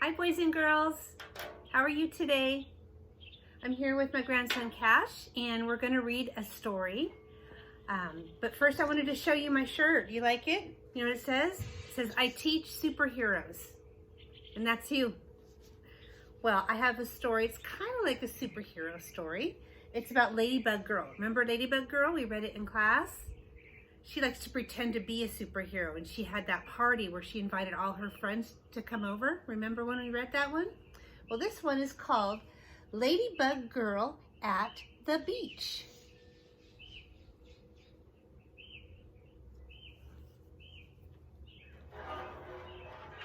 Hi boys and girls, how are you today? I'm here with my grandson Cash and we're going to read a story. But first I wanted to show you my shirt. You like it? You know what it says? It says, I teach superheroes. And that's you. Well, I have a story. It's kind of like a superhero story. It's about Ladybug Girl. Remember Ladybug Girl? We read it in class. She likes to pretend to be a superhero, and she had that party where she invited all her friends to come over. Remember when we read that one? Well, this one is called Ladybug Girl at the Beach.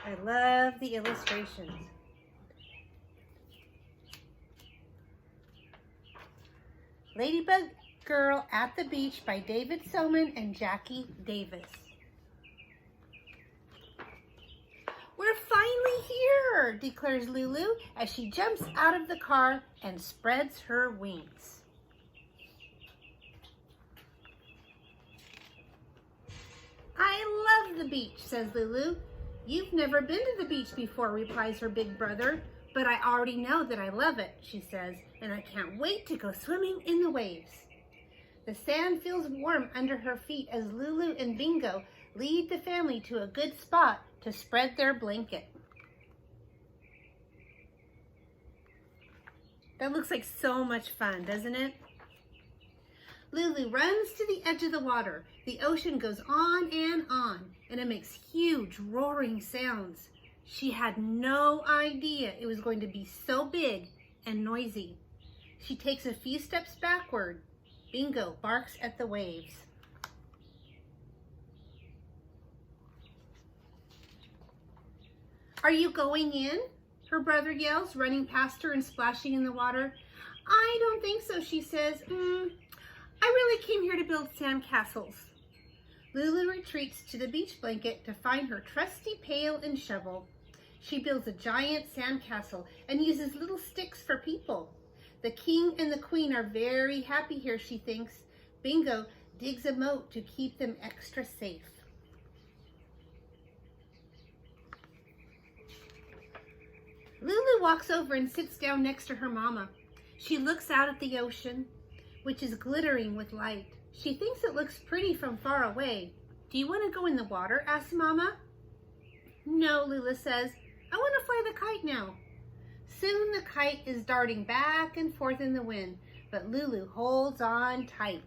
I love the illustrations. Ladybug Girl at the Beach by David Soman and Jackie Davis. We're finally here, declares Lulu as she jumps out of the car and spreads her wings. I love the beach, says Lulu. You've never been to the beach before, replies her big brother. But I already know that I love it, she says, and I can't wait to go swimming in the waves. The sand feels warm under her feet as Lulu and Bingo lead the family to a good spot to spread their blanket. That looks like so much fun, doesn't it? Lulu runs to the edge of the water. The ocean goes on, and it makes huge roaring sounds. She had no idea it was going to be so big and noisy. She takes a few steps backward. Bingo barks at the waves. Are you going in? Her brother yells, running past her and splashing in the water. I don't think so, she says. I really came here to build sand castles. Lulu retreats to the beach blanket to find her trusty pail and shovel. She builds a giant sand castle and uses little sticks for people. The king and the queen are very happy here, she thinks. Bingo digs a moat to keep them extra safe. Lulu walks over and sits down next to her mama. She looks out at the ocean, which is glittering with light. She thinks it looks pretty from far away. Do you want to go in the water? Asks Mama. No, Lulu says. I want to fly the kite now. Soon the kite is darting back and forth in the wind, but Lulu holds on tight.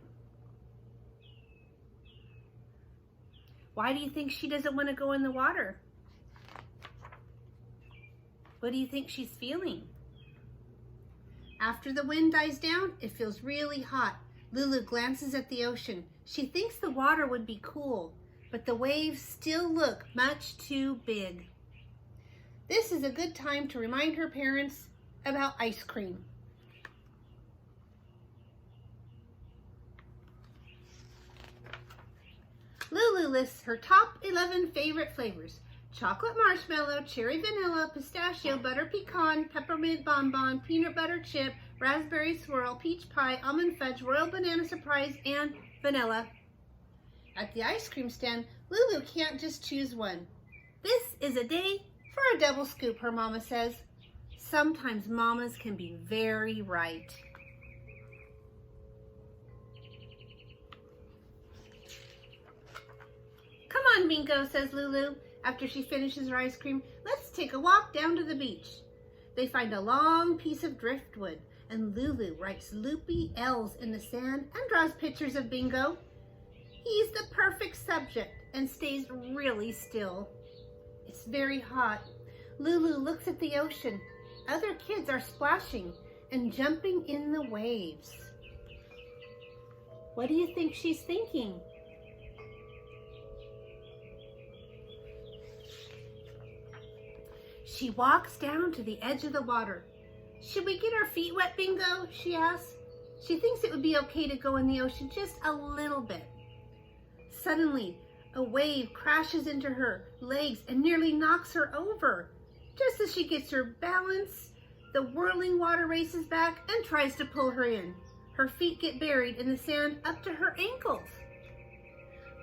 Why do you think she doesn't want to go in the water? What do you think she's feeling? After the wind dies down, it feels really hot. Lulu glances at the ocean. She thinks the water would be cool, but the waves still look much too big. This is a good time to remind her parents about ice cream. Lulu lists her top 11 favorite flavors: chocolate marshmallow, cherry vanilla, pistachio, butter pecan, peppermint bonbon, peanut butter chip, raspberry swirl, peach pie, almond fudge, royal banana surprise, and vanilla. At the ice cream stand, Lulu can't just choose one. This is a day for a double scoop, her mama says. Sometimes mamas can be very right. Come on, Bingo, says Lulu after she finishes her ice cream. Let's take a walk down to the beach. They find a long piece of driftwood, and Lulu writes loopy L's in the sand and draws pictures of Bingo. He's the perfect subject and stays really still. It's very hot. Lulu looks at the ocean. Other kids are splashing and jumping in the waves. What do you think she's thinking? She walks down to the edge of the water. Should we get our feet wet, Bingo? She asks. She thinks it would be okay to go in the ocean just a little bit. Suddenly, a wave crashes into her legs and nearly knocks her over. Just as she gets her balance, the whirling water races back and tries to pull her in. Her feet get buried in the sand up to her ankles.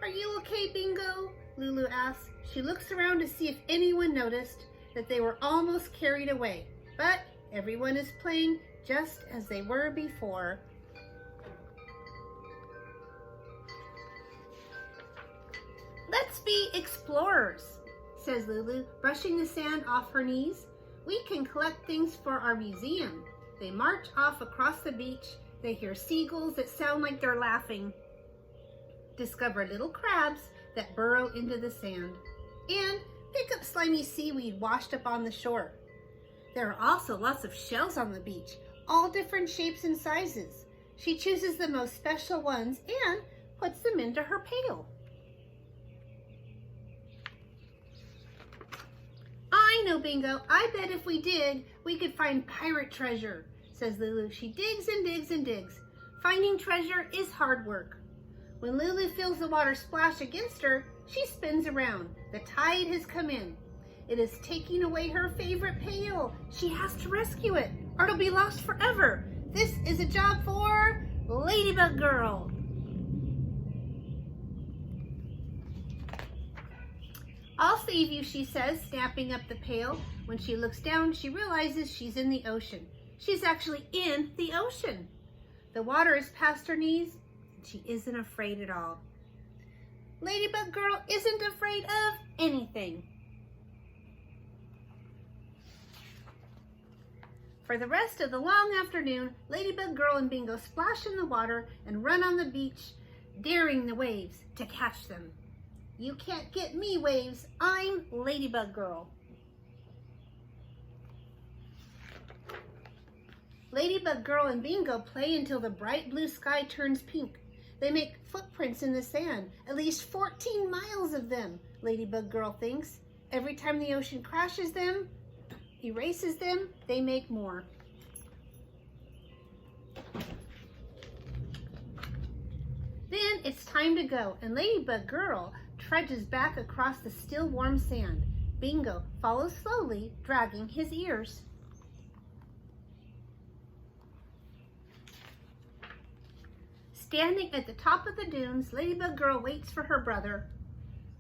Are you okay, Bingo? Lulu asks. She looks around to see if anyone noticed. that they were almost carried away, but everyone is playing just as they were before. Let's be explorers, says Lulu, brushing the sand off her knees. We can collect things for our museum. They march off across the beach. They hear seagulls that sound like they're laughing. Discover little crabs that burrow into the sand. And pick up slimy seaweed washed up on the shore. There are also lots of shells on the beach, all different shapes and sizes. She chooses the most special ones and puts them into her pail. I know, Bingo. I bet if we dig, we could find pirate treasure, says Lulu. She digs and digs and digs. Finding treasure is hard work. When Lulu feels the water splash against her, she spins around. The tide has come in. It is taking away her favorite pail. She has to rescue it, or it'll be lost forever. This is a job for Ladybug Girl. I'll save you, she says, snapping up the pail. When she looks down, she realizes she's in the ocean. She's actually in the ocean. The water is past her knees, and she isn't afraid at all. Ladybug Girl isn't afraid of anything. For the rest of the long afternoon, Ladybug Girl and Bingo splash in the water and run on the beach, daring the waves to catch them. You can't get me, waves. I'm Ladybug Girl. Ladybug Girl and Bingo play until the bright blue sky turns pink. They make footprints in the sand, at least 14 miles of them, Ladybug Girl thinks. Every time the ocean crashes them, erases them, they make more. Then it's time to go, and Ladybug Girl trudges back across the still warm sand. Bingo follows slowly, dragging his ears. Standing at the top of the dunes, Ladybug Girl waits for her brother.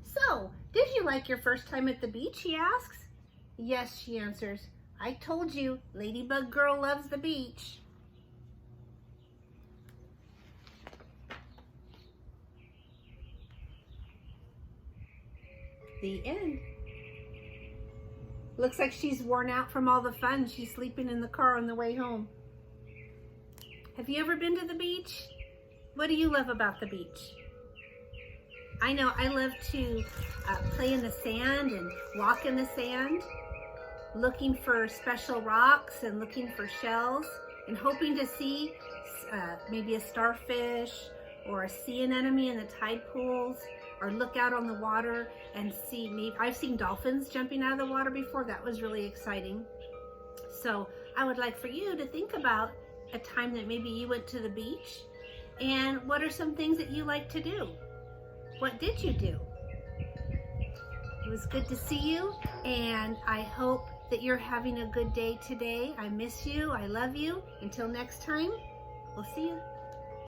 So, did you like your first time at the beach, he asks. Yes, she answers. I told you, Ladybug Girl loves the beach. The end. Looks like she's worn out from all the fun. She's sleeping in the car on the way home. Have you ever been to the beach? What do you love about the beach? I know I love to play in the sand and walk in the sand, looking for special rocks and looking for shells and hoping to see maybe a starfish or a sea anemone in the tide pools, or look out on the water and see, maybe I've seen dolphins jumping out of the water before. That was really exciting. So I would like for you to think about a time that maybe you went to the beach, and what are some things that you like to do? What did you do? It was good to see you, and I hope that you're having a good day today. I miss you. I love you. Until next time, we'll see you.